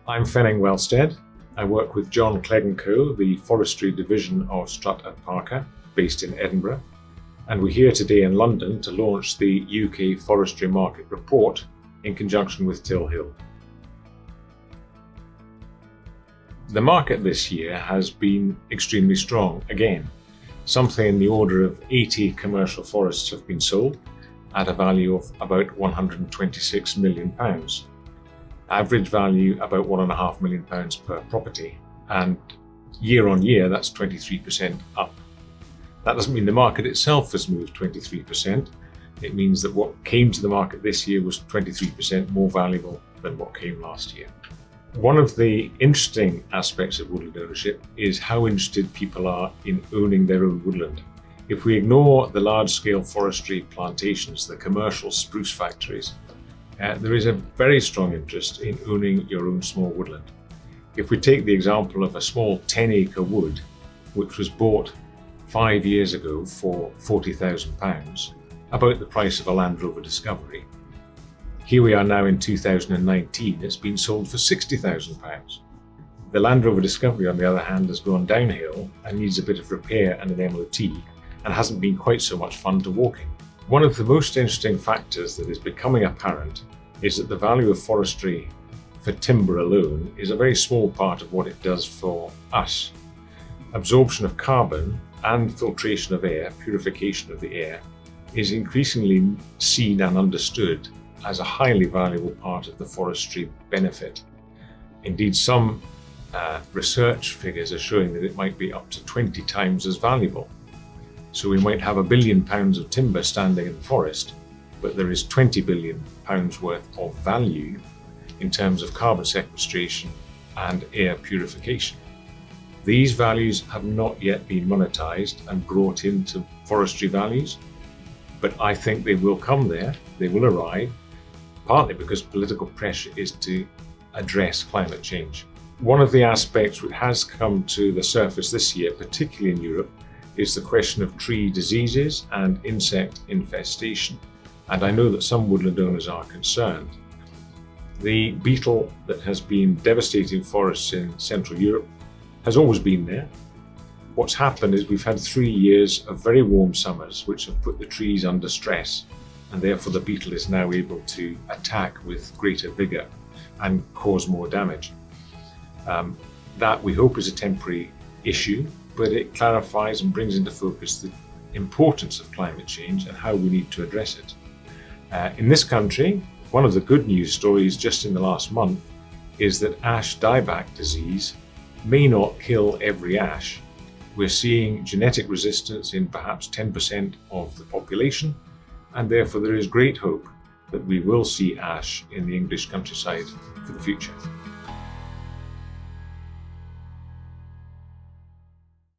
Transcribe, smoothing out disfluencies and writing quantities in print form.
I'm Fenning, Welstead. I work with John Clegg & Co, the forestry division of Strutt & Parker, based in Edinburgh. And we're here today in London to launch the UK Forestry Market Report in conjunction with Till Hill. The market this year has been extremely strong again. Something in the order of 80 commercial forests have been sold at a value of about £126 million. Average value about £1.5 million per property, and year on year that's 23% up. That doesn't mean the market itself has moved 23%. It means that what came to the market this year was 23% more valuable than what came last year. One of the interesting aspects of woodland ownership is how interested people are in owning their own woodland. If we ignore the large-scale forestry plantations, the commercial spruce factories, there is a very strong interest in owning your own small woodland. If we take the example of a small 10-acre wood, which was bought 5 years ago for £40,000, about the price of a Land Rover Discovery. Here we are now in 2019, it's been sold for £60,000. The Land Rover Discovery, on the other hand, has gone downhill and needs a bit of repair and an MOT, and hasn't been quite so much fun to walk in. One of the most interesting factors that is becoming apparent is that the value of forestry for timber alone is a very small part of what it does for us. Absorption of carbon and filtration of air, purification of the air, is increasingly seen and understood as a highly valuable part of the forestry benefit. Indeed, some research figures are showing that it might be up to 20 times as valuable. So we might have £1 billion of timber standing in the forest, but there is £20 billion worth of value in terms of carbon sequestration and air purification. These values have not yet been monetized and brought into forestry values, but I think they will come there, they will arrive, partly because political pressure is to address climate change. One of the aspects which has come to the surface this year, particularly in Europe, is the question of tree diseases and insect infestation. And I know that some woodland owners are concerned. The beetle that has been devastating forests in Central Europe has always been there. What's happened is we've had 3 years of very warm summers which have put the trees under stress, and therefore the beetle is now able to attack with greater vigour and cause more damage. That we hope is a temporary issue, but it clarifies and brings into focus the importance of climate change and how we need to address it. In this country, one of the good news stories just in the last month is that ash dieback disease may not kill every ash. We're seeing genetic resistance in perhaps 10% of the population, and therefore there is great hope that we will see ash in the English countryside for the future.